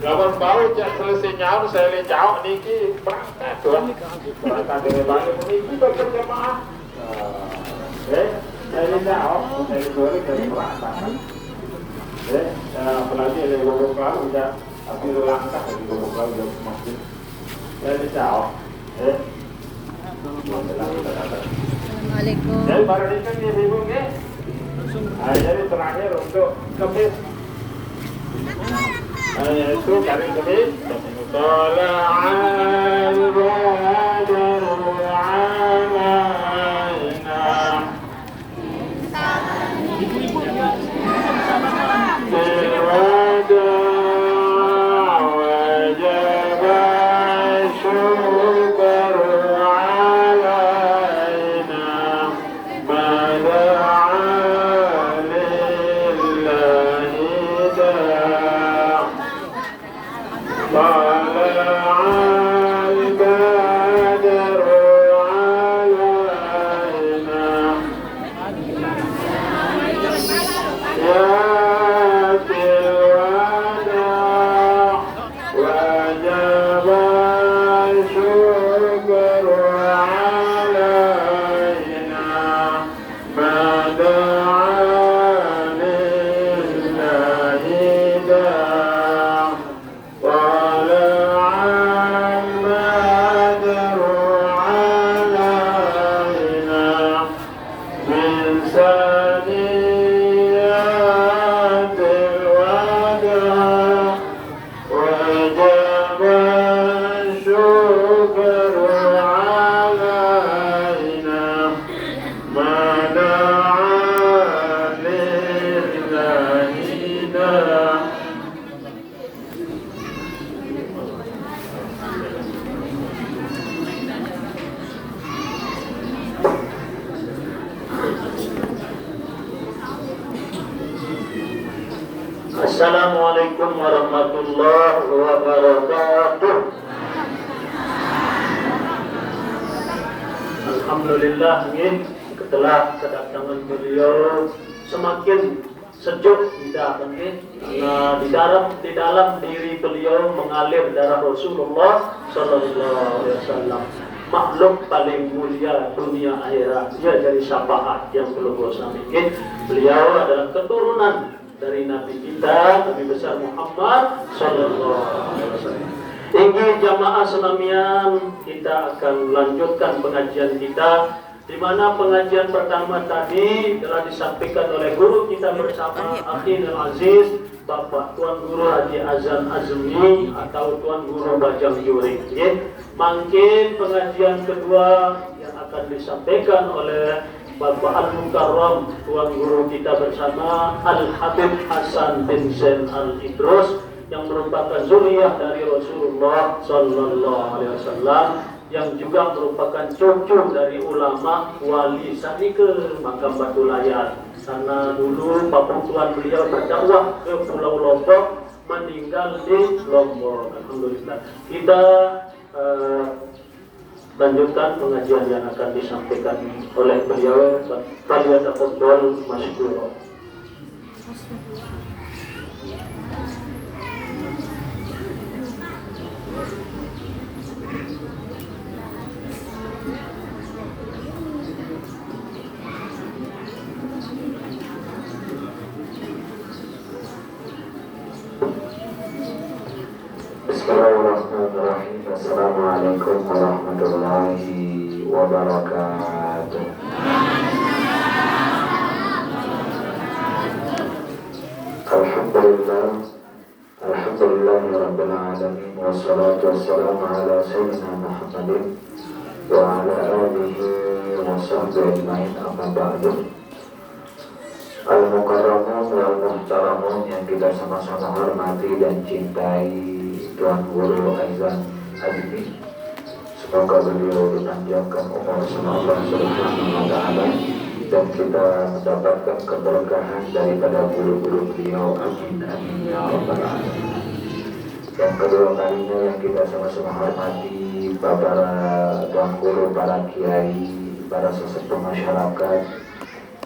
Lawan bau cak selesai nyaur saya le jauh niki berangkat tuan. Berangkat dari balik niki berjamaah. Saya le jauh, saya boleh dari berangkat. Apalagi le gobok lalu udah tapi langkah dari gobok lalu udah semakin. Saya le jauh. Assalamualaikum. Jadi baru ini kan dia bingung ya. Jadi terakhir untuk kemis. Yaitu kali kemis. Tala'al badru alaina. Bilwada wajaba syukru alaina. Mada'a lillahi da' طلع البدر علينا يأتي الوداع وجب الشكر علينا ما دعا لله داع طلع البدر علينا من ثنيات الوداع وجب الشكر علينا ما دعا لله داع. Assalamualaikum warahmatullahi wabarakatuh. Alhamdulillah setelah kedatangan beliau semakin sejuk kita karena di dalam diri beliau mengalir darah Rasulullah sallallahu alaihi wasallam. Makhluk paling mulia dunia akhirat dia dari syafaat yang belum bosan. Beliau adalah keturunan dari Nabi kita, Nabi besar Muhammad sallallahu alaihi wasallam. Inggih jamaah senamian, kita akan lanjutkan pengajian kita, di mana pengajian pertama tadi telah disampaikan oleh guru kita bersama Akhil Aziz, Bapak Tuan Guru Haji Azan Azmi atau Tuan Guru Bajang Juring. Mungkin pengajian kedua yang akan disampaikan oleh Bapak Al-Mukarram, Tuan Guru kita bersama Al-Habib Hasan bin Zain Al-Idrus yang merupakan zuriyah dari Rasulullah Sallallahu Alaihi Wasallam, yang juga merupakan cucu dari ulama wali Sanike Makam Batu Layar. Karena dulu bapak tuan beliau berdakwah ke Pulau Lombok, meninggal di Lombok. Alhamdulillah. Kita lanjutkan pengajian yang akan disampaikan oleh beliau. Falyatafadhal masykuran. Bismillahirrahmanirrahim. Assalamualaikum warahmatullahi wabarakatuh. Alhamdulillahirabbil alamin wassalatu wassalamu ala sayyidina Muhammadin wa ala alihi wa sahbihi ajmain, amma ba'du. Al-Mukarramun wal Muhtaramun yang kita sama-sama hormati dan cintai, Tuan Guru Azan Azmi, semoga beliau dipanjangkan umur sama Allah Subhanahu wa Ta'ala dan kita mendapatkan keberkahan daripada guru-guru beliau. Amin amin ya rabbal alamin. Yang kedua kalinya yang kita sama-sama hormati para Tuan Guru, para kiai, para sesepuh masyarakat,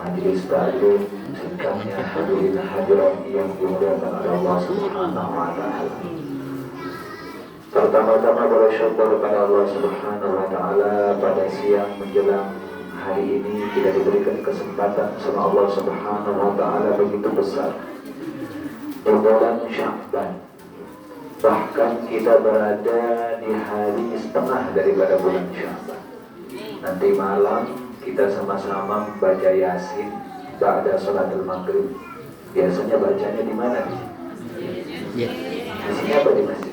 majelis taklim, sikapnya hadirin hadirat yang dimuliakan oleh Allah Subhanahu wa Ta'ala. Pertama-tama bersyukur kepada Allah Subhanahu wa Ta'ala pada siang menjelang hari ini kita diberikan kesempatan sama Allah Subhanahu wa Ta'ala begitu besar di bulan Sya'ban. Bahkan kita berada di hari setengah daripada bulan Sya'ban. Nanti malam kita sama-sama baca Yasin ba'da salatul maghrib. Biasanya bacanya di mana? Di sini apa di masjid?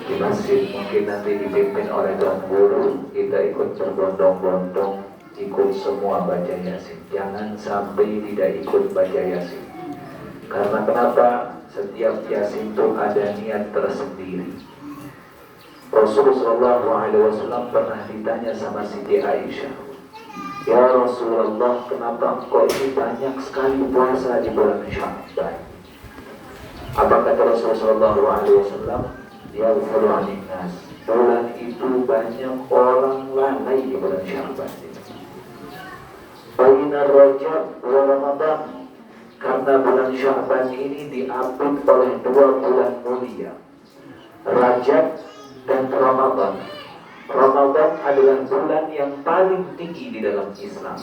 Di masjid. Mungkin nanti dipimpin oleh Tuan Guru, kita ikut berbondong-bondong ikut semua baca Yasin. Jangan sampai tidak ikut baca Yasin. Karena kenapa? Setiap Yasin itu ada niat tersendiri. Rasulullah SAW pernah ditanya sama Siti Aisyah, "Ya Rasulullah, kenapa engkau ini banyak sekali puasa di bulan Sya'ban?" Apa kata Rasulullah SAW? Ya Rasulullah, bulan itu banyak orang lalai di bulan Sya'ban. Baina Rajab wa Ramadan, karena bulan Sya'ban ini diapit oleh 2 bulan mulia, Rajab dan Ramadan. Ramadan adalah bulan yang paling tinggi di dalam Islam.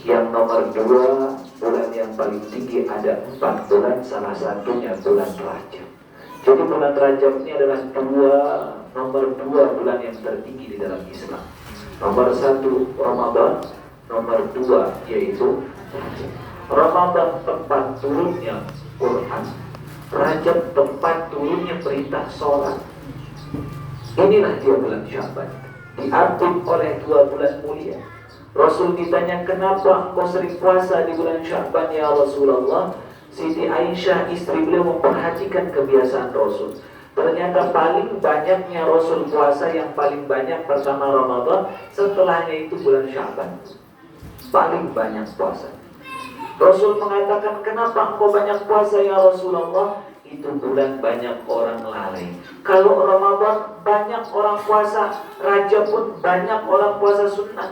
Yang nomor 2 bulan yang paling tinggi, ada 4 bulan, salah satunya bulan Rajab. Jadi bulan Rajab ini adalah nomor 2 bulan yang tertinggi di dalam Islam. Nomor 1 Ramadan, nomor 2 yaitu Rajab. Ramadan tempat turunnya Quran, Rajab tempat turunnya perintah sholat. Inilah dia bulan Sya'ban, diapit oleh 2 bulan mulia. Rasul ditanya, "Kenapa engkau sering puasa di bulan Sya'ban ya Rasulullah?" Siti Aisyah istri beliau memperhatikan kebiasaan Rasul. Ternyata paling banyaknya Rasul puasa, yang paling banyak pertama Ramadan, setelahnya itu bulan Sya'ban. Paling banyak puasa. Rasul mengatakan, "Kenapa engkau banyak puasa ya Rasulullah?" Itu bulan banyak orang lalai. Kalau Ramadan banyak orang puasa, Rajab pun banyak orang puasa sunnah.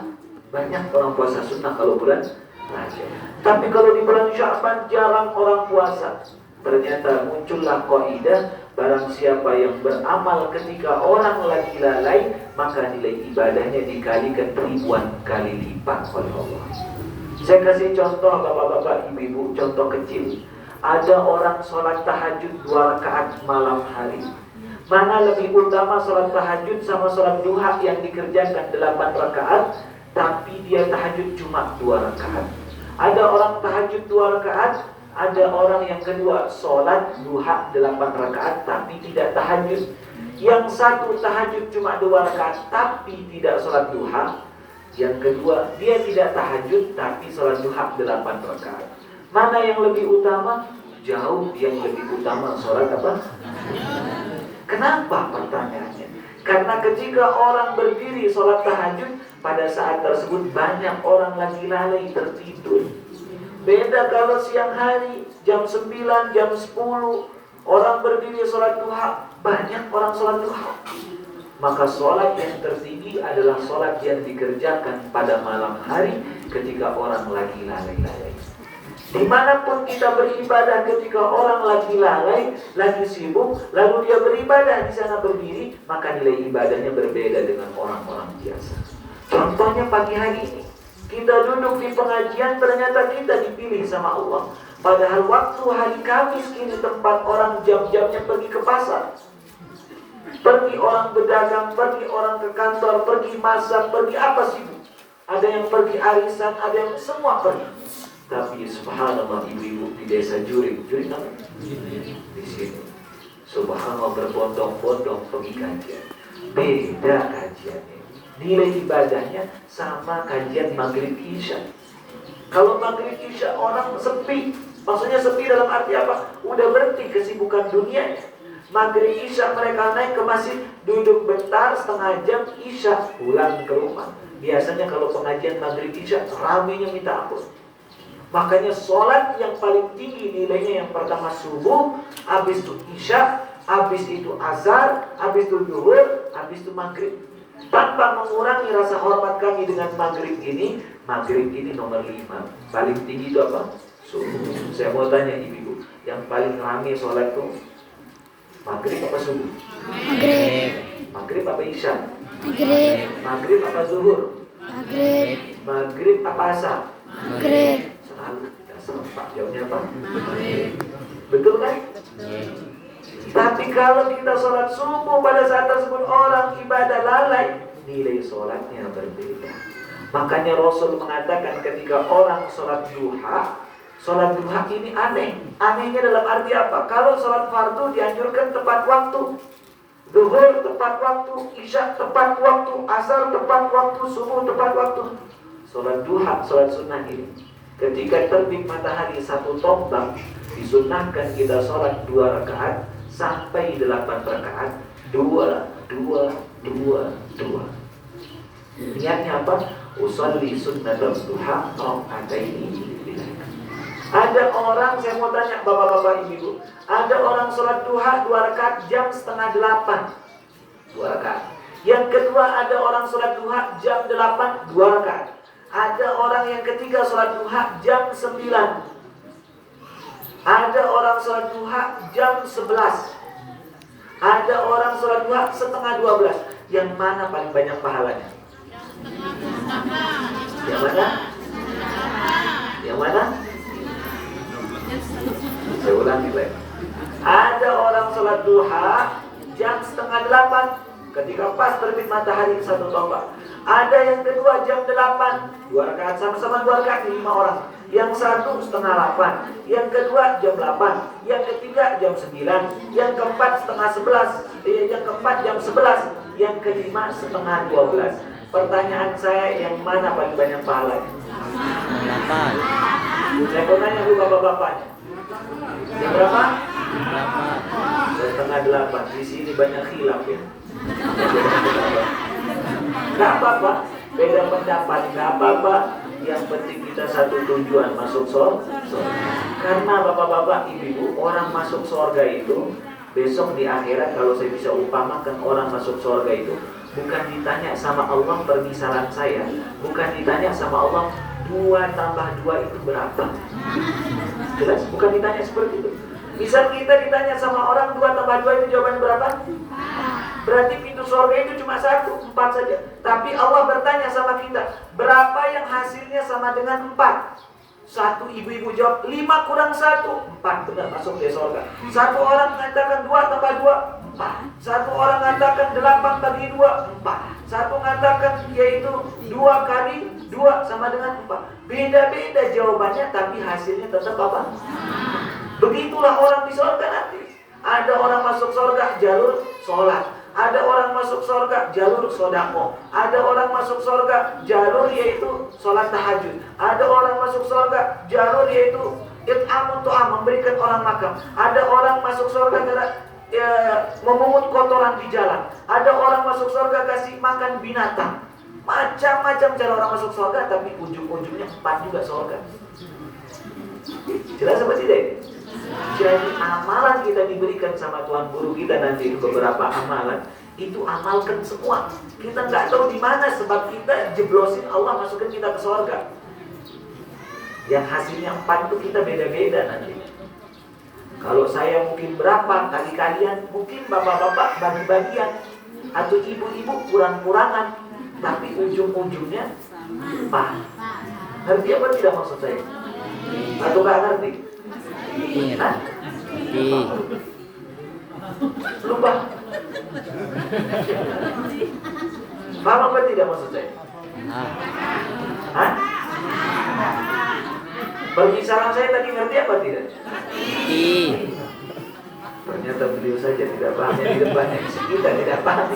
Banyak orang puasa sunnah kalau bulan Rajab. Tapi kalau di bulan Sya'ban jarang orang puasa. Ternyata muncullah kaidah, barang siapa yang beramal ketika orang lagi lalai, maka nilai ibadahnya dikalikan ribuan kali lipat oleh Allah. Saya kasih contoh bapak-bapak, ibu-ibu, contoh kecil. Ada orang sholat tahajud 2 rakaat malam hari. Mana lebih utama, sholat tahajud sama sholat duha yang dikerjakan 8 rakaat, tapi dia tahajud cuma 2 rakaat. Ada orang tahajud 2 rakaat, ada orang yang kedua sholat duha 8 rakaat tapi tidak tahajud. Yang satu tahajud cuma 2 rakaat tapi tidak sholat duha. Yang kedua dia tidak tahajud tapi sholat duha 8 rakaat. Mana yang lebih utama? Jauh yang lebih utama sholat apa? Kenapa pertanyaannya? Karena ketika orang berdiri sholat tahajud, pada saat tersebut banyak orang lagi lalai tertidur. Beda kalau siang hari, jam 9, jam 10, orang berdiri sholat duha, banyak orang sholat duha. Maka sholat yang tertinggi adalah sholat yang dikerjakan pada malam hari ketika orang lagi lalai-lalai. Dimanapun kita beribadah ketika orang lagi lalai, lagi sibuk, lalu dia beribadah di sana berdiri, maka nilai ibadahnya berbeda dengan orang-orang biasa. Contohnya pagi hari ini, kita duduk di pengajian, ternyata kita dipilih sama Allah. Padahal waktu hari Kamis ini tempat orang jam-jamnya pergi ke pasar, pergi orang berdagang, pergi orang ke kantor, pergi masak, pergi apa sih? Ada yang pergi arisan, ada yang semua pergi. Tapi subhanallah, ibu-ibu di desa Juring apa? Di sini, subhanallah, berbondong-bondong pergi kajian. Beda kajiannya, nilai ibadahnya sama kajian maghrib isya. Kalau maghrib isya orang sepi, maksudnya sepi dalam arti apa? Udah berhenti kesibukan dunianya. Maghrib isya mereka naik ke masjid, duduk bentar, setengah jam, isya pulang ke rumah. Biasanya kalau pengajian maghrib isya ramenya minta ampun. Makanya sholat yang paling tinggi nilainya yang pertama subuh, habis itu isya, habis itu azhar, habis itu zuhur, habis itu maghrib. Tanpa mengurangi rasa hormat kami dengan maghrib ini nomor 5. Paling tinggi itu apa? Subuh. Saya mau tanya ibu-ibu, yang paling ramai sholat itu Maghrib apa subuh? Maghrib. Maghrib apa isya? Maghrib. Maghrib apa zuhur? Maghrib. Maghrib apa asar? Maghrib. Selalu kita serempak jawabnya apa? Betul kan? Tapi kalau kita sholat subuh pada saat tersebut orang ibadah lalai, nilai sholatnya berbeda. Makanya Rasul mengatakan ketika orang sholat duha ini aneh. Anehnya dalam arti apa? Kalau sholat fardu dianjurkan tepat waktu, zuhur tepat waktu, isya tepat waktu, asar tepat waktu, subuh tepat waktu. Sholat duha, sholat sunnah ini, ketika terbit matahari 1 tombak, disunnahkan kita sholat 2 rakaat sampai 8 rakaat, 2. Niatnya apa? Usolli sunnatul duha raka'ataini. Ada orang, saya mau tanya bapak-bapak ibu, ada orang sholat duha 2 rakaat jam 7:30, 2 rakaat. Yang kedua ada orang sholat duha jam 8, 2 rakaat. Ada orang yang ketiga sholat duha jam 9. Ada orang sholat duha jam 11. Ada orang sholat duha setengah 12. Yang mana paling banyak pahalanya? Yang mana? Yang mana? Saya ulangi lagi. Ada orang sholat duha jam 7:30 ketika pas terbit matahari 1 tombak. Ada yang kedua jam 8, 2 rakaat, sama-sama 2 rakaat, 5 orang. Yang satu 7:30, yang kedua jam 8, yang ketiga jam 9, yang keempat 10:30, yang keempat jam 11, yang kelima 11:30. Pertanyaan saya, yang mana paling banyak pahalanya? Saya mau tanya dulu bapak-bapaknya. Yang berapa? 7:30. Di sini banyak khilaf ya. Gak apa-apa, beda pendapat, gak apa-apa. Yang penting kita satu tujuan, masuk surga. Karena bapak-bapak, ibu-ibu, orang masuk surga itu besok di akhirat, kalau saya bisa upamakan orang masuk surga itu bukan ditanya sama Allah permisalan saya, bukan ditanya sama Allah 2 tambah 2 itu berapa. Jelas? Bukan ditanya seperti itu. Misal kita ditanya sama orang 2 tambah 2 itu jawaban berapa? Berarti pintu surga itu cuma 1, 4 saja. Tapi Allah bertanya sama kita, berapa yang hasilnya sama dengan 4? Satu ibu-ibu jawab 5 kurang 1, 4, benar, masuk ke surga. Satu orang mengatakan 2 tambah 2, 4. Satu orang mengatakan 8 bagi 2, 4. Satu mengatakan yaitu 2 kali 2 sama dengan 4. Beda-beda jawabannya, tapi hasilnya tetap apa? Begitulah orang di surga nanti. Ada orang masuk surga jalur sholat, ada orang masuk surga jalur sodako, ada orang masuk surga jalur yaitu sholat tahajud, ada orang masuk surga jalur yaitu it'amun tu'am, memberikan orang makan, ada orang masuk surga karena memungut kotoran di jalan, ada orang masuk surga kasih makan binatang. Macam-macam cara orang masuk surga, tapi ujung-ujungnya 4 juga surga. Jelas apa tidak? Jadi amalan kita diberikan sama Tuhan Guru kita nanti, beberapa amalan itu amalkan semua. Kita nggak tahu di mana, sebab kita jeblosin Allah masukkan kita ke surga. Yang hasilnya 4 itu kita beda-beda nanti. Kalau saya mungkin berapa kali kalian, mungkin bapak-bapak bagi-bagian, atau ibu-ibu kurang-kurangan, tapi ujung-ujungnya 4. Ngerti apa tidak maksud saya? Atau nggak ngerti? Hah? Lupa. Paham apa tidak maksud saya? Hah? Permisalan saya tadi ngerti apa tidak? Ternyata beliau saja tidak paham, yang di depannya kita tidak paham.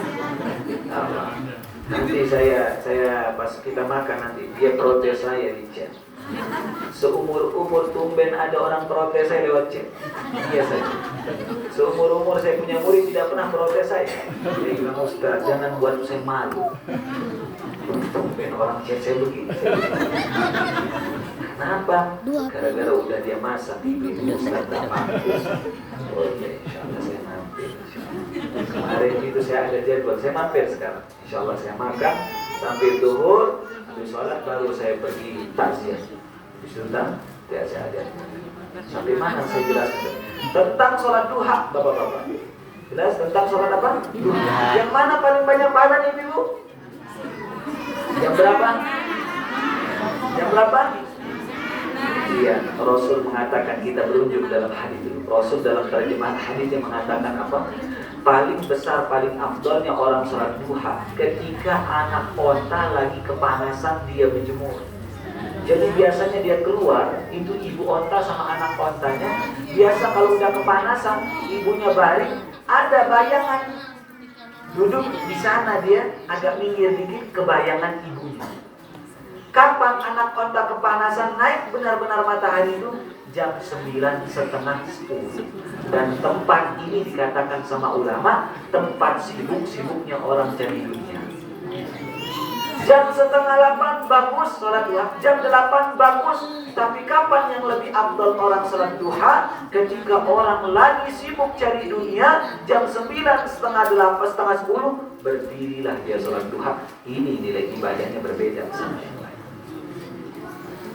Nanti saya pas kita makan nanti dia protes saya di chat. Seumur-umur tumben ada orang protes saya lewat chat. Iya saja. Seumur-umur saya punya murid tidak pernah protes saya. Dia bilang, Ustaz, jangan buat saya malu. Tumben orang chat saya begini. Kenapa? Gara-gara udah dia masak. Ini Ustaz tak mampir. Oh iya, insyaAllah saya mampir. Kemarin itu saya ada jadwal, saya mampir sekarang. InsyaAllah saya makan sampai zuhur, habis sholat baru saya pergi takziah. Sudah, tidak saya ada. Sampai mana saya jelaskan tentang sholat duha, bapak-bapak. Jelas tentang sholat apa? Duha. Yang mana paling banyak pahala ibu? Yang berapa? Yang berapa? Iya, Rasul mengatakan, kita berujuk dalam hadis itu. Rasul dalam terjemahan hadisnya mengatakan apa? Paling besar, paling afdolnya orang sholat duha ketika anak onta lagi kepanasan dia berjemur. Jadi biasanya dia keluar, itu ibu onta sama anak ontanya. Biasa kalau udah kepanasan, ibunya balik, ada bayangan. Duduk di sana dia, agak minggir dikit, kebayangan ibunya. Kapan anak onta kepanasan naik benar-benar matahari itu? Jam 9:30-10. Dan tempat ini dikatakan sama ulama, tempat sibuk-sibuknya orang cari dunia. Jam 7:30 bagus sholat duha, jam 8 bagus. Tapi kapan yang lebih afdal orang sholat duha? Ketika orang lagi sibuk cari dunia, jam 9:30, 9:30, berdirilah dia sholat duha. Ini nilai ibadahnya berbeda sama yang lain.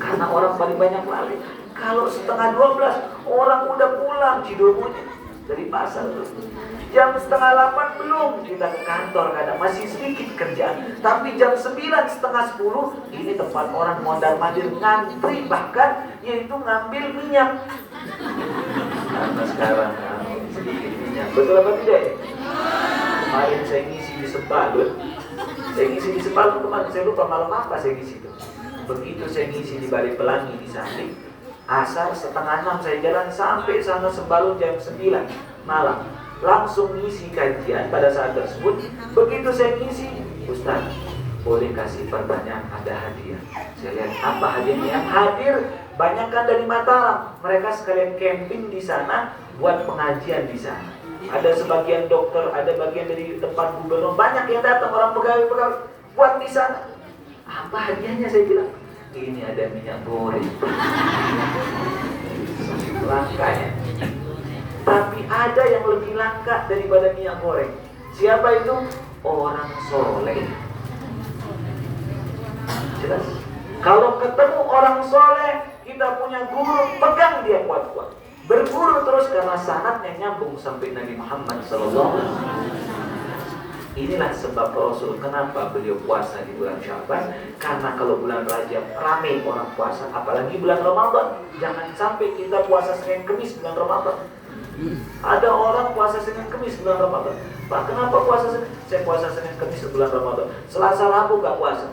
Karena orang paling banyak lalai. Kalau 11:30 orang udah pulang Cidomunya dari pasar tuh. Jam 7:30 belum kita ke kantor, kadang masih sedikit kerjaan. Tapi jam 9, 9:30 ini tempat orang mondar-mandir ngantri, bahkan yaitu ngambil minyak. Karena sekarang sedikit minyak. Betul apa tidak? Kemarin saya ngisi di Sepalut. Kemarin saya lupa malam apa saya ngisi itu. Begitu saya ngisi di Bali Pelangi di samping, asar 5:30 saya jalan sampai sana Sembalun jam 9 malam. Langsung ngisi kajian pada saat tersebut. Begitu saya ngisi, Ustaz, boleh kasih pertanyaan, ada hadiah. Saya lihat apa hadiahnya yang hadir, banyakkan dari Mataram. Mereka sekalian camping di sana, buat pengajian di sana. Ada sebagian dokter, ada bagian dari tempat gubernur, banyak yang datang, orang pegawai-pegawai buat di sana. Apa hadiahnya? Saya bilang, ini ada minyak goreng. Langka ya. Tapi ada yang lebih langka daripada minyak goreng. Siapa itu? Orang soleh. Jelas? Kalau ketemu orang soleh, kita punya guru, pegang dia kuat-kuat. Berguru terus karena sanadnya nyambung sampai Nabi Muhammad SAW. Inilah sebab Rasul kenapa beliau puasa di bulan Syaban. Karena kalau bulan Rajab ramai orang puasa, apalagi bulan Ramadan. Jangan sampai kita puasa Senin Kemis bulan Ramadan. Ada orang puasa Senin Kemis bulan Ramadan. Pak, kenapa puasa Senin? Saya puasa Senin Kemis bulan Ramadan. Selasa Rabu gak puasa.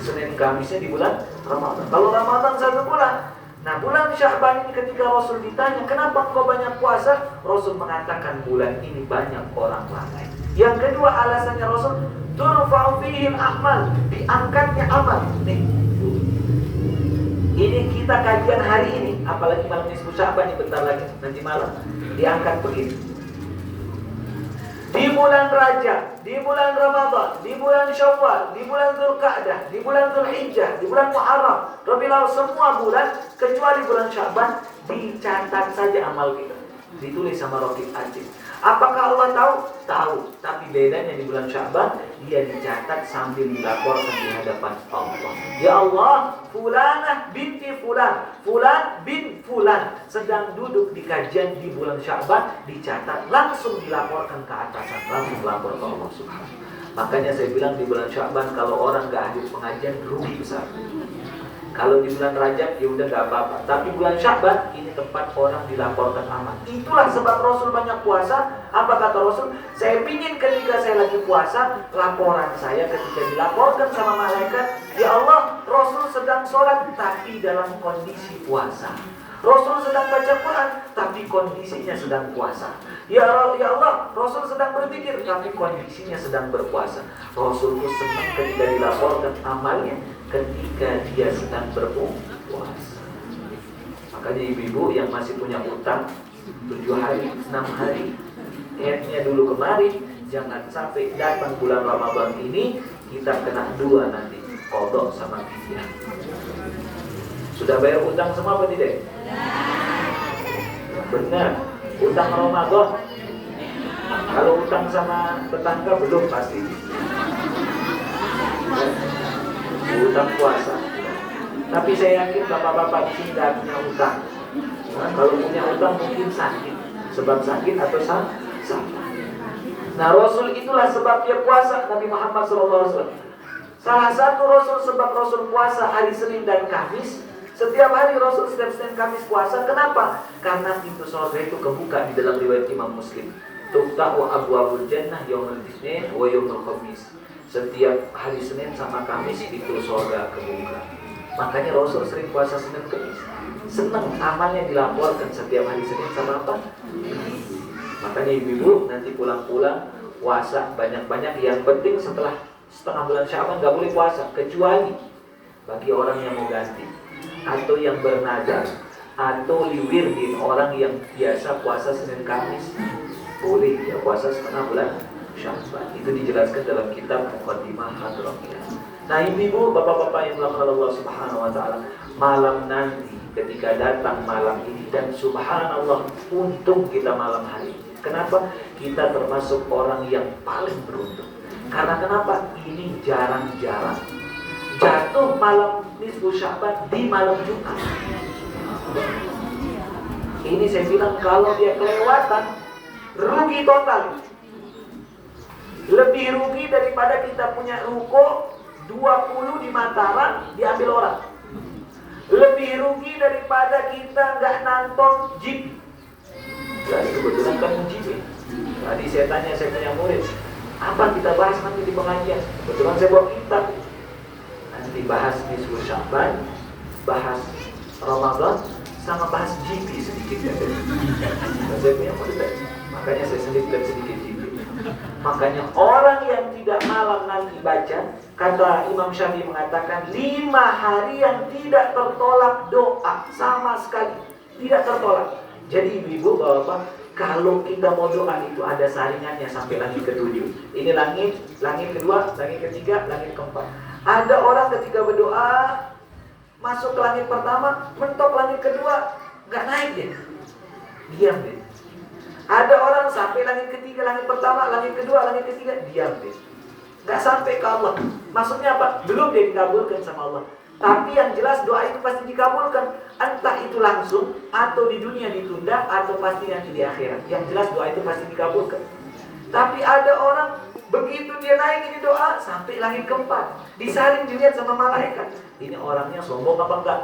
Senin Kamisnya di bulan Ramadan. Kalau Ramadan 1 bulan. Nah, bulan Sya'ban ini ketika Rasul ditanya, kenapa engkau banyak puasa? Rasul mengatakan bulan ini banyak orang lalai. Yang kedua alasannya Rasul, turfa'u fihil a'mal, diangkatnya amal. Nih, ini kita kajian hari ini, apalagi malam nisfu Sya'ban ini bentar lagi, nanti malam diangkat begini. Di bulan Rajab, di bulan Ramadan, di bulan Syawal, di bulan Dzulqa'dah, di bulan Dzulhijjah, di bulan Muharram, Rabiul Awwal, semua bulan kecuali bulan Sya'ban dicatat saja amal kita. Ditulis sama Raqib Atid. Apakah Allah tahu? Tahu. Tapi bedanya di bulan Sya'ban, dia dicatat sambil dilaporkan di hadapan Allah. Ya Allah, fulanah binti fulan, fulan bin fulan sedang duduk di kajian di bulan Sya'ban, dicatat, langsung dilaporkan ke atasan, langsung lapor ke Allah Subhanahu. Makanya saya bilang di bulan Sya'ban kalau orang gak hadir pengajian rugi besar. Kalau di bulan Rajab ya udah gak apa-apa. Tapi bulan Sya'ban ini tempat orang dilaporkan amal. Itulah sebab Rasul banyak puasa. Apa kata Rasul? Saya ingin ketika saya lagi puasa, laporan saya ketika dilaporkan sama malaikat, ya Allah, Rasul sedang sholat tapi dalam kondisi puasa. Rasul sedang baca Quran tapi kondisinya sedang puasa. Ya Allah, Rasul sedang berzikir tapi kondisinya sedang berpuasa. Rasul pun senang ketika dilaporkan amalnya ketika dia sedang berpuasa. Makanya ibu-ibu yang masih punya utang 7 hari, 6 hari, headnya dulu kemarin, jangan sampai datang bulan Ramadan ini kita kena 2 nanti, qadha sama fidyah. Sudah bayar utang semua apa tidak? Benar, utang Ramadan. Kalau utang sama tetangga belum pasti. Utang puasa. Tapi saya yakin bapak-bapak di sini tidak punya utang. Nah, kalau punya utang mungkin sakit, sebab sakit atau Nah, Rasul itulah sebab dia puasa, Nabi Muhammad SAW. Salah satu Rasul sebab Rasul puasa hari Senin dan Kamis. Setiap hari Rasul setiap Senin Kamis puasa. Kenapa? Karena pintu surga itu kebuka di dalam riwayat Imam Muslim. Tuftahu abwabul jannah yaumul Itsnin wa yaumul Khamis. Setiap hari Senin sama Kamis pintu surga kebuka. Makanya Rasul sering puasa Senin Kamis. Senang amalnya dilaporkan setiap hari Senin sama apa? Makanya ibu-ibu nanti pulang-pulang puasa banyak-banyak. Yang penting setelah setengah bulan Syaban gak boleh puasa, kecuali bagi orang yang mau ganti atau yang bernadar atau liwirdin, orang yang biasa puasa Senin Kamis boleh ya puasa setengah bulan Syaban. Itu dijelaskan dalam kitab Muqaddimah Hadramiyah. Nah, ibu-ibu, bapak-bapak yang dimuliakan Allah Subhanahu wa taala, malam nanti ketika datang malam ini, dan subhanallah untung kita malam hari ini. Kenapa? Kita termasuk orang yang paling beruntung. Karena kenapa? Ini jarang-jarang jatuh malam nisfu Sya'ban di malam Jumat. Ini saya bilang kalau dia kelewatan, rugi total. Lebih rugi daripada kita punya ruko 20 di Mataram diambil orang. Lebih rugi daripada kita nggak nonton jeep. Jadi kebetulan kan jeep. Tadi saya tanya, saya punya murid, apa kita bahas nanti di pengajian? Kebetulan saya bawa kitab. Nanti bahas nisfu Sya'ban, bahas Ramadan, sama bahas GP sedikit ya. Saya punya murid, makanya saya selipkan sedikit GP. Makanya orang yang tidak malam nanti baca, kata Imam Syafi'i mengatakan 5 hari yang tidak tertolak doa sama sekali, tidak tertolak. Jadi ibu-ibu, bapak-bapak, kalau kita mau doa itu ada saringannya sampai langit ke-7. Ini langit kedua, langit ketiga, langit keempat. Ada orang ketika berdoa masuk ke langit pertama, mentok langit kedua, nggak naik dia, diam deh. Ada orang sampai langit ketiga, langit pertama, langit kedua, langit ketiga, diam deh, nggak sampai ke Allah. Maksudnya apa? Belum dia dikabulkan sama Allah. Tapi yang jelas doa itu pasti dikabulkan. Entah itu langsung atau di dunia ditunda, atau pasti nanti di akhirat. Yang jelas doa itu pasti dikabulkan. Tapi ada orang begitu dia naik ini doa sampai langit keempat, disaring dilihat sama malaikat. Ini orangnya sombong apa enggak?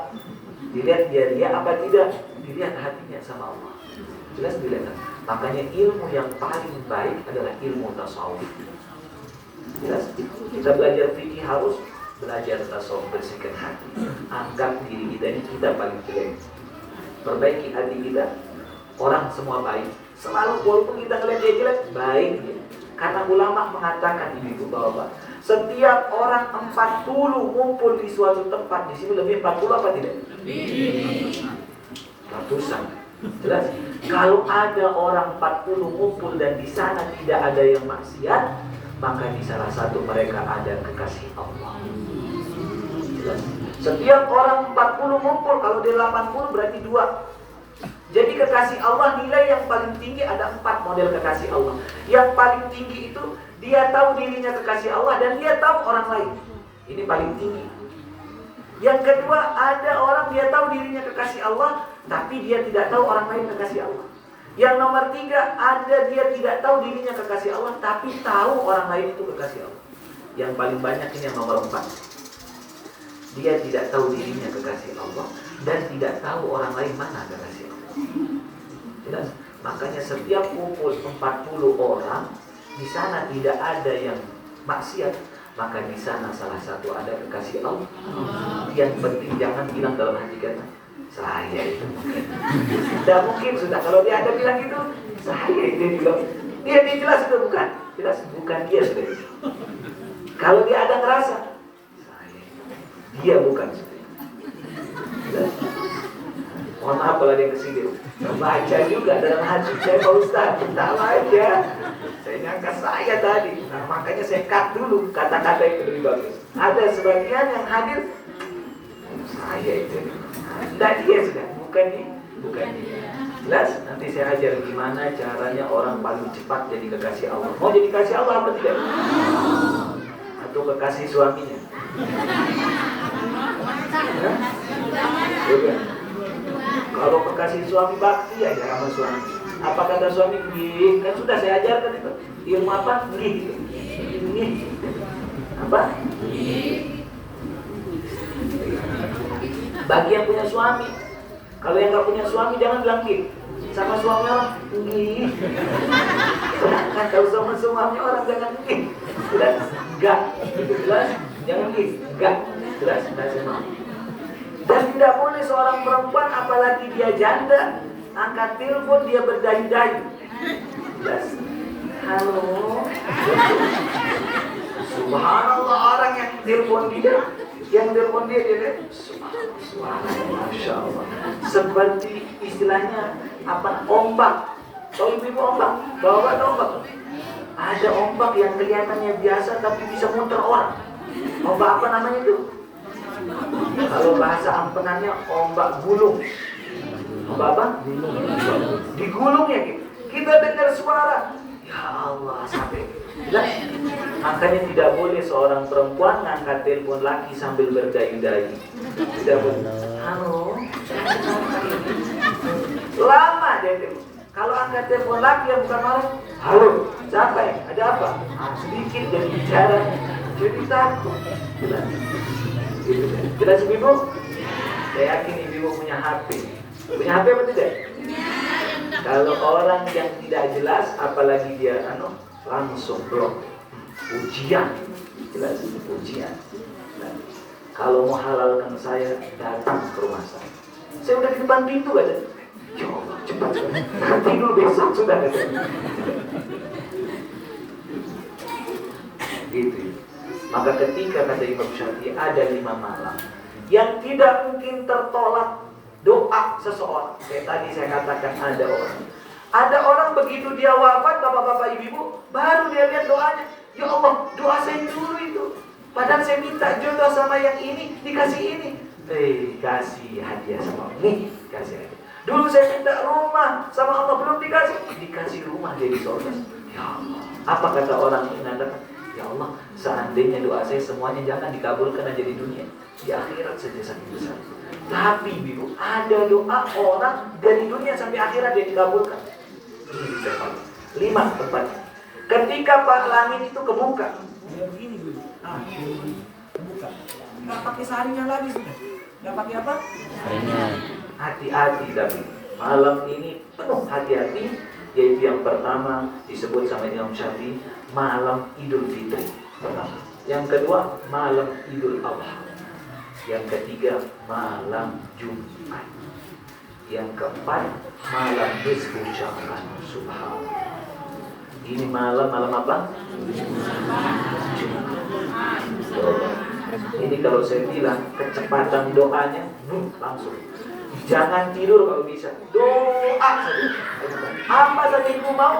Dilihat dia apa tidak? Dilihat hatinya sama Allah. Jelas dilihat. Makanya ilmu yang paling baik adalah ilmu tasawuf. Jelas. Kita belajar fikih harus belajar tasawuf, bersihkan hati. Anggap diri kita ini kita paling jelek. Perbaiki hati kita. Orang semua baik. Selalu walaupun kita ngeliat dia jelek, baik dia. Karena ulama mengatakan ini bapak, setiap orang 40 ngumpul di suatu tempat, di sini lebih 40 apa tidak? Ratusan. Jelas. Kalau ada orang 40 ngumpul dan di sana tidak ada yang maksiat, maka di salah satu mereka ada kekasih Allah. Jelas. Setiap orang 40 ngumpul, kalau dia 80 berarti 2. Jadi kekasih Allah nilai yang paling tinggi ada 4 model kekasih Allah. Yang paling tinggi itu dia tahu dirinya kekasih Allah dan dia tahu orang lain. Ini paling tinggi. Yang kedua, ada orang dia tahu dirinya kekasih Allah tapi dia tidak tahu orang lain kekasih Allah. Yang nomor 3, ada dia tidak tahu dirinya kekasih Allah tapi tahu orang lain itu kekasih Allah. Yang paling banyak ini yang nomor 4. Dia tidak tahu dirinya kekasih Allah dan tidak tahu orang lain mana kekasih Allah. Jelas. Makanya setiap kumpul 40 orang, di sana tidak ada yang maksiat, maka di sana salah satu ada kekasih Allah. Yang penting jangan bilang dalam hati kita, saya itu mungkin. Tidak mungkin sudah. Kalau dia ada bilang gitu, saya itu bilang. Dia jelas itu bukan. Jelas bukan dia sudah. Kalau dia ada ngerasa, saya dia bukan sudah. Jelas. Mohon maaf kalau ada yang kesini. Baca juga dalam hati saya, Pak Ustaz, tak baca. Saya nyangka saya tadi. Nah, makanya saya cut dulu kata-kata itu lebih bagus. Ada sebagian yang hadir, saya itu. Tidak dia sudah, bukan dia. Jelas, nanti saya ajar gimana caranya orang paling cepat jadi kekasih Allah. Mau jadi kekasih Allah apa tidak? Atau kekasih suaminya? Ya? Kalau kekasih suami bakti aja sama suami. Apa kata suami? Kan sudah saya ajarkan itu. Ilmu apa? Ngih. Ngih. Apa? Bagi yang punya suami. Kalau yang nggak punya suami jangan bilang ngih. Sama suami orang ngih. Kan kalau sama suami orang jangan ngih. Jelas? Enggak. Jelas? Jangan ngih. Enggak. Jelas? Dan tidak boleh seorang perempuan apalagi dia janda angkat telepon dia berdahi-dahi. Jelas? Halo. Subhanallah, orang yang telepon dia lihat subhanallah, masya Allah. Seperti istilahnya apa, ombak. Tahu ibu ombak? Bawa ombak. Ada ombak yang kelihatannya biasa tapi bisa muter orang. Ombak apa namanya itu? Kalau bahasa ampenannya ombak gulung. Ombak apa? Digulung ya gitu. Kita dengar suara. Ya Allah, sampai. Makanya tidak boleh seorang perempuan ngangkat telepon laki sambil berdahi-dahi. Tidak boleh. Halo. Lama dia telepon. Kalau angkat telepon laki yang bukan marah, halo, siapa ya? Ada apa? Sedikit jadi bicara, jadi takut. Jelas ibu? Saya yakin ibu punya HP. Punya HP apa tidak? Kalau orang yang tidak jelas, apalagi dia langsung blok. Ujian, jelas ujian. Nah, kalau mau halalkan saya, datang ke rumah saya. Saya udah di depan pintu ada. Ya Allah, cepat. Nanti dulu besok sudah ada. Gitu. Maka ketika kata Imam Syafi'i ada 5 malam yang tidak mungkin tertolak doa seseorang. Kayak tadi saya katakan ada orang begitu dia wafat, bapak-bapak ibu-ibu, baru dia lihat doanya. Ya Allah, doa saya dulu itu. Padahal saya minta jodoh sama yang ini, dikasih ini. Kasih hadiah sama ini, kasih hadiah. Dulu saya minta rumah sama Allah, belum dikasih rumah jadi saudara. Ya Allah, apa kata orang yang mengatakan? Ya Allah, seandainya doa saya semuanya jangan dikabulkan aja di dunia, di akhirat saja sakit besar. Tapi ibu, ada doa orang dari dunia sampai akhirat dia dikabulkan. 5 tempatnya. Ketika Pak langit itu kebuka. Begini dulu. Kebuka. Nggak pakai sarinya lagi sudah. Nggak pakai apa? Sarinya. Hati-hati tapi malam ini penuh hati-hati. Yaitu yang pertama disebut sama Imam Syafi'i malam Idul Fitri. Pertama. Yang kedua malam Idul Adha. Yang ketiga malam Jumat. Yang keempat malam nisfu Sya'ban. Subhanallah. Ini malam apa? Jumat. Ini kalau saya bilang kecepatan doanya langsung. Jangan tidur kalau bisa. Doa saja. Apa saja ibu mau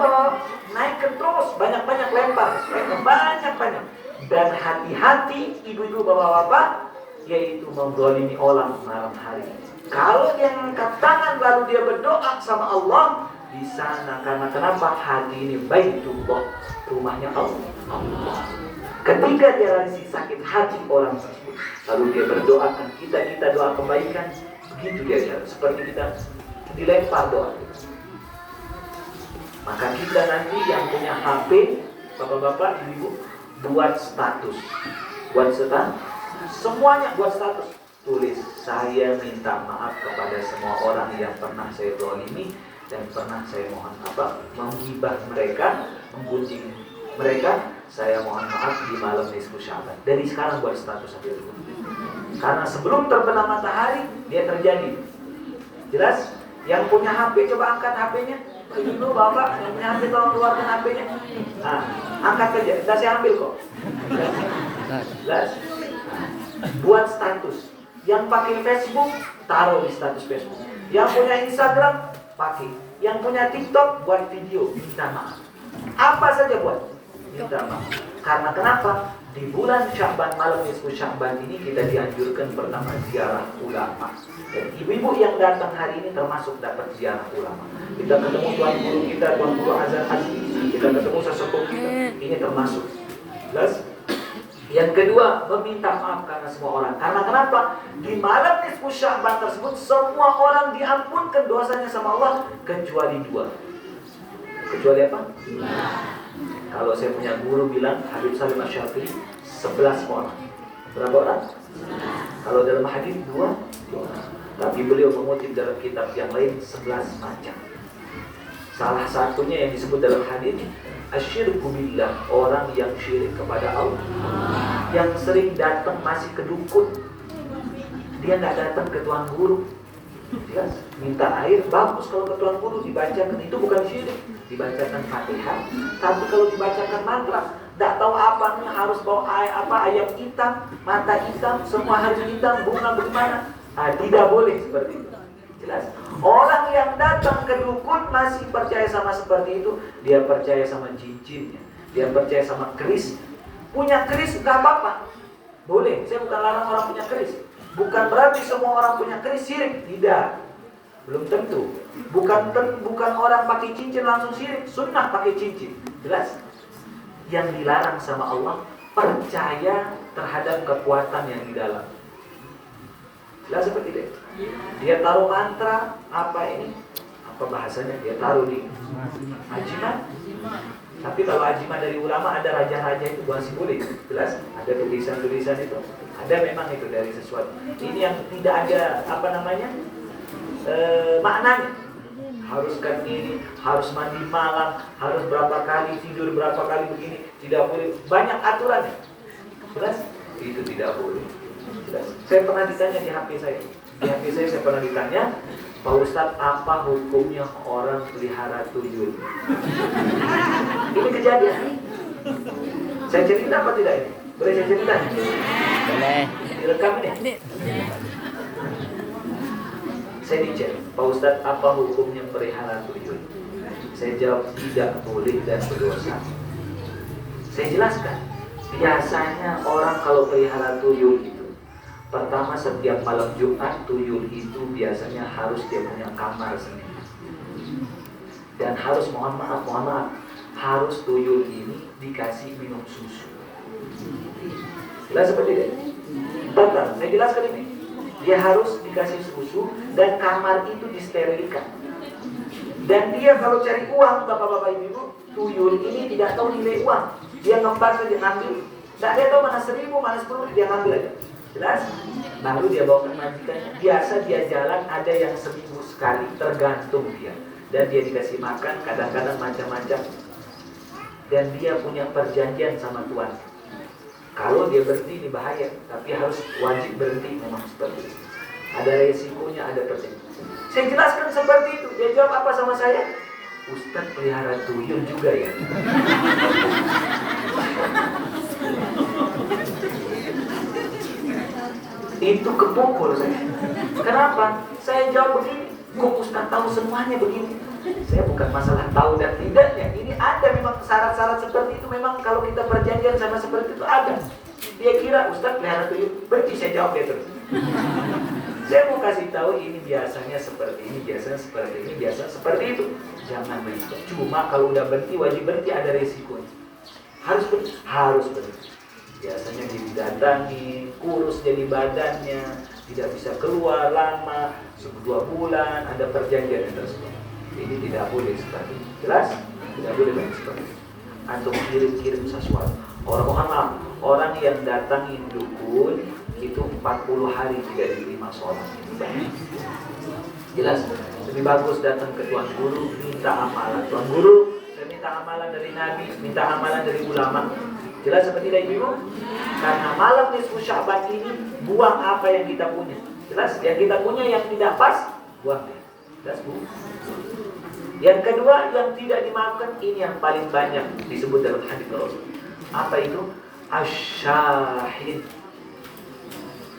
naikkan terus, banyak-banyak lempar, banyak-banyak. Dan hati-hati ibu-ibu bapak-bapak, yaitu menzalimi orang malam hari. Kalau dia angkat tangan lalu dia berdoa sama Allah di sana, karena kenapa? Hati ini baitullah, rumahnya Allah. Ketika dia lagi sakit hati orang tersebut, lalu dia berdoakan kita doa kebaikan, begitu dia jalan. Seperti kita dilempar doa. Maka kita nanti yang punya HP, bapak-bapak, ibu, buat status, semuanya buat status. Tulis, saya minta maaf kepada semua orang yang pernah saya zalimi dan pernah saya menghibah mereka, menggunjing mereka. Saya mohon maaf di malam nisfu Sya'ban. Dari sekarang buat status sampai dulu. Karena sebelum terbenam matahari dia terjadi. Jelas? Yang punya HP coba angkat HP-nya. Ibu, bapak, yang punya HP tolong keluarkan HP-nya. Nah, angkat saja. Sudah saya ambil kok. Jelas? Buat status. Yang pakai Facebook, taruh di status Facebook. Yang punya Instagram, pakai. Yang punya TikTok, buat video, minta maaf. Apa saja buat, minta maaf. Karena kenapa? Di bulan Sya'ban, malam nisfu Sya'ban ini kita dianjurkan pertama ziarah ulama. Dan ibu-ibu yang datang hari ini termasuk dapat ziarah ulama. Kita ketemu tuan guru kita, tuan guru azan asli, kita ketemu sesepuh kita, ini termasuk. Jelas? Yang kedua, meminta maaf karena semua orang. Karena kenapa? Di malam nisfu Sya'ban tersebut semua orang diampunkan dosanya sama Allah kecuali 2. Kecuali apa? Kalau saya punya guru bilang Habib Salim Asy-Syafi'i 11 orang. Berapa orang? Kalau dalam hadis 2 orang. Tapi beliau mengutip dalam kitab yang lain 11 macam. Salah satunya yang disebut dalam hadis asyirku billah, orang yang syirik kepada Allah, yang sering datang masih ke dukun. Dia nggak datang ke tuan guru. Jelas, minta air bagus kalau ke tuan guru dibacakan, itu bukan syirik. Dibacakan Fatihah, tapi kalau dibacakan mantra, nggak tahu apanya, harus bawa air, ayam hitam, mata hitam, semua harus hitam, bunga bagaimana? Tidak boleh seperti itu. Jelas. Orang yang datang ke dukun masih percaya sama seperti itu, dia percaya sama cincinnya, dia percaya sama keris. Punya keris nggak apa-apa, boleh. Saya bukan larang orang punya keris. Bukan berarti semua orang punya keris syirik, tidak. Belum tentu. Bukan orang pakai cincin langsung syirik, sunnah pakai cincin. Jelas. Yang dilarang sama Allah percaya terhadap kekuatan yang di dalam. Jelas seperti itu. Dia taruh mantra, apa bahasanya? Dia taruh di ajimat. Tapi kalau ajimat dari ulama ada raja-raja itu masih boleh. Jelas, ada tulisan-tulisan itu. Ada memang itu dari sesuatu. Ini yang tidak ada maknanya. Harus kan ini, harus mandi malam, harus berapa kali tidur, berapa kali begini, tidak boleh. Banyak aturannya. Jelas, itu tidak boleh. Jelas. Saya pernah ditanya di HP saya. Di HP saya pernah ditanya, Pak Ustadz, apa hukumnya orang pelihara tuyul? Ini kejadian. Saya cerita apa tidak ini? Boleh saya cerita? Boleh. Direkam ini? Saya dicek, Pak Ustadz, apa hukumnya pelihara tuyul? Saya jawab, tidak boleh dan berdosa. Saya jelaskan, biasanya orang kalau pelihara tuyul itu, pertama setiap malam Jumat tuyul itu biasanya harus dia punya kamar sendiri. Dan harus mohon maaf, harus tuyul ini dikasih minum susu. Jelas seperti itu? Bentar, saya jelaskan ini. Dia harus dikasih susu dan kamar itu disterilkan. Dan dia kalau cari uang, bapak-bapak ibu, tuyul ini tidak tahu nilai uang. Dia ngempas saja, ngambil. Tidak dia tahu mana 1.000, mana 10, dia ngambil aja. Jelas? Baru dia bawa ke majikannya. Biasa dia jalan ada yang seminggu sekali, tergantung dia. Dan dia dikasih makan, kadang-kadang macam-macam. Dan dia punya perjanjian sama Tuhan. Kalau dia berhenti ini bahaya, tapi harus wajib berhenti memang seperti itu. Ada resikonya, ada perjanjian. Saya jelaskan seperti itu. Dia jawab apa sama saya? Ustadz pelihara tuyul juga ya? Itu kepukul saya. Kenapa? Saya jawab begini. Kok Ustaz tahu semuanya begini? Saya bukan masalah tahu dan tidaknya. Ini ada memang syarat-syarat seperti itu. Memang kalau kita perjanjian sama seperti itu ada. Dia kira Ustaz pelihara tuyul. Berarti saya jawab dia terus. Saya mau kasih tahu ini biasanya seperti ini, biasanya seperti ini, biasanya seperti itu. Jangan berhenti. Cuma kalau udah berhenti, wajib berhenti, ada resikonya. Harus berhenti. Biasanya didatangi, kurus jadi badannya, tidak bisa keluar lama, 2 bulan, ada perjanjian yang tersebut. Ini tidak boleh seperti itu. Jelas? Tidak boleh seperti itu. Antum kirim sesuatu. Orang yang datangin dukun itu 40 hari tidak diterima sholat. Jelas? Lebih bagus datang ke tuan guru, minta amalan. Tuan guru, saya minta amalan dari Nabi, minta amalan dari ulama. Jelas seperti itu ibu? Karena malam nisfu Sya'ban ini buang apa yang kita punya. Jelas? Yang kita punya yang tidak pas, buang. Jelas bu? Yang kedua, yang tidak dimaafkan, ini yang paling banyak disebut dalam hadis Rasul. Apa itu? Asyahid.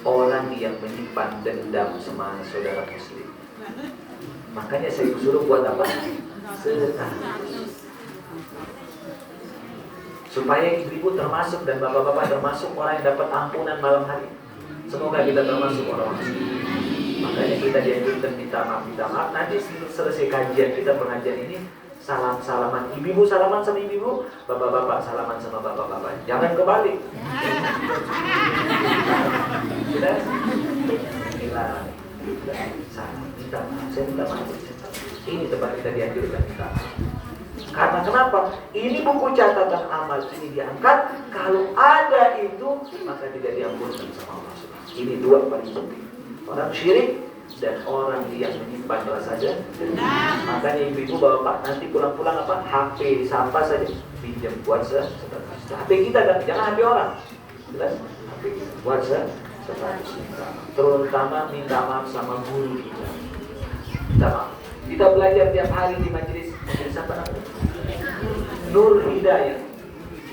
Orang yang menyimpan dendam sama saudara muslim. Makanya saya suruh buat apa? Sedekah. Supaya ibu-ibu termasuk dan bapak-bapak termasuk orang yang dapat ampunan malam hari. Semoga kita termasuk orang-orang muslim. Makanya kita dianjurkan minta maaf. Nanti selesai kajian kita, pengajian ini, salam-salaman. Ibu-ibu salaman sama ibu-ibu, bapak-bapak salaman sama bapak-bapak. Jangan kebalik. Sudah? Salam, minta maaf. Saya minta maaf. Ini tempat kita dianjurkan minta maaf. Karena kenapa? Ini buku catatan amal ini diangkat. Kalau ada itu, maka tidak diampunkan sama Allah SWT. Ini dua paling penting. Orang syirik dan orang yang menyimpan rasa saja. Makanya ibu-ibu bapak nanti pulang-pulang apa? HP sampah saja pinjam buat sedekah. HP kita kan, jangan HP orang. Jelas? HP kita buat sedekah. Terutama minta maaf sama guru kita. Minta maaf. Kita belajar tiap hari di majelis apa namanya? Nur Hidayah.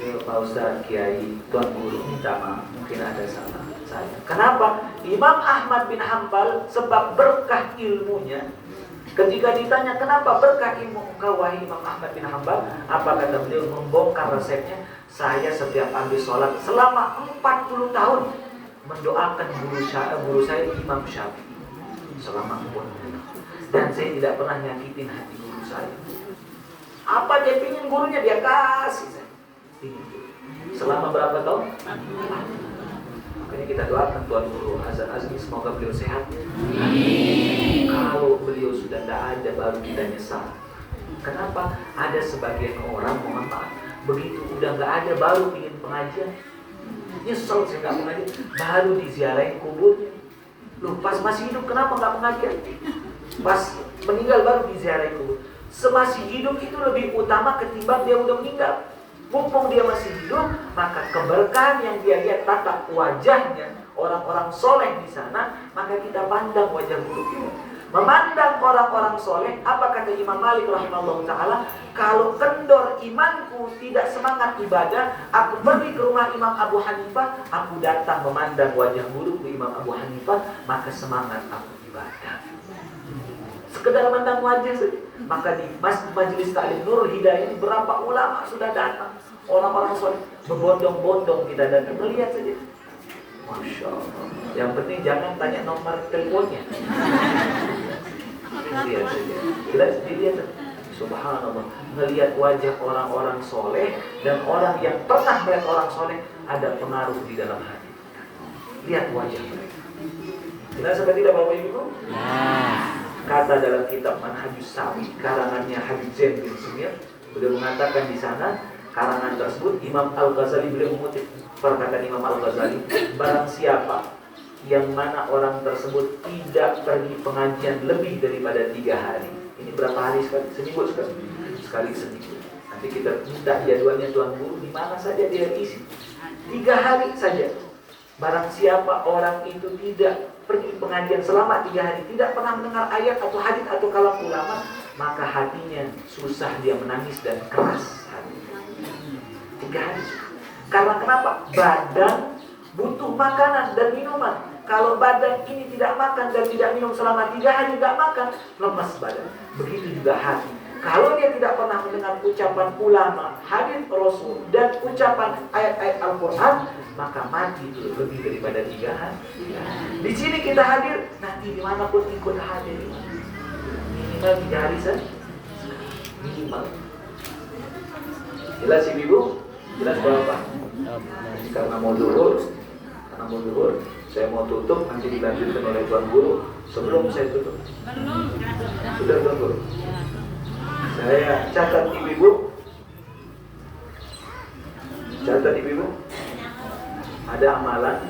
Pak Ustaz, Kiai, Tuan Guru, minta maaf, mungkin ada salah saya. Kenapa? Imam Ahmad bin Hanbal sebab berkah ilmunya. Ketika ditanya kenapa berkah ilmu engkau wahai Imam Ahmad bin Hanbal, apa kata beliau? Membongkar resepnya. Saya setiap habis sholat selama 40 tahun mendoakan guru saya Imam Syafi'i selama 40 tahun. Dan saya tidak pernah nyakitin hati guru saya. Apa dia pingin gurunya dia kasih saya. Selama berapa tahun? Makanya kita doakan Tuan Guru Hasan Azmi semoga beliau sehat. Kalau beliau sudah tidak ada baru kita nyesal. Kenapa? Ada sebagian orang mohon maaf begitu udah nggak ada baru ingin pengajian. Nyesel saya nggak pengajian. Baru diziarahin kuburnya. Loh pas masih hidup kenapa nggak pengajian? Pas meninggal baru diziarahin kubur. Semasih hidup itu lebih utama ketimbang dia udah meninggal. Mumpung dia masih hidup, maka keberkahan yang dia lihat tatap wajahnya orang-orang soleh di sana, maka kita pandang wajah guru kita. Memandang orang-orang soleh, apa kata Imam Malik rahimahullah ta'ala? Kalau kendor imanku tidak semangat ibadah, aku pergi ke rumah Imam Abu Hanifah, aku datang memandang wajah guruku Imam Abu Hanifah, maka semangat aku ibadah. Sekedar memandang wajah saja. Maka di majelis taklim Nur Hidayah ini berapa ulama sudah datang. Orang-orang soleh berbondong-bondong kita datang melihat saja. Masya Allah. Yang penting jangan tanya nomor teleponnya. Lihat saja. Jelas dilihat. Subhanallah. Melihat wajah orang-orang soleh dan orang yang pernah melihat orang soleh ada pengaruh di dalam hati. Lihat wajah mereka. Jelas apa tidak Bapak Ibu? Kata dalam kitab Manhajus Sawi karangannya Habib Zain bin Sumir, beliau mengatakan di sana karangan tersebut Imam Al-Ghazali beliau mengutip perkataan Imam Al-Ghazali, barang siapa yang mana orang tersebut tidak pergi pengajian lebih daripada 3 hari. Ini berapa hari sekali? Seminggu sekali? Sekali seminggu. Nanti kita minta jadwalnya Tuan Guru di mana saja dia isi. 3 hari saja. Barang siapa orang itu tidak pergi pengajian selama 3 hari, tidak pernah mendengar ayat atau hadis atau kalam ulama, maka hatinya susah dia menangis dan keras hatinya. 3 hari. Karena kenapa? Badan butuh makanan dan minuman. Kalau badan ini tidak makan dan tidak minum selama 3 hari, tidak makan, lemas badan. Begitu juga hati. Kalau dia tidak pernah mendengar ucapan ulama, hadis Rasul dan ucapan ayat-ayat Al-Quran, maka mati itu lebih daripada 3 hari. Di sini kita hadir, nanti dimanapun ikut hadir. Minimal 3 hari saja. Minimal. Jelas Ibu? Jelas Bapak? Karena mau duhur, saya mau tutup, nanti dilanjutkan oleh Tuan Guru. Sebelum saya tutup. Sudah Tuan Guru? Saya catat ibu-ibu. Catat ibu-ibu. Ada amalan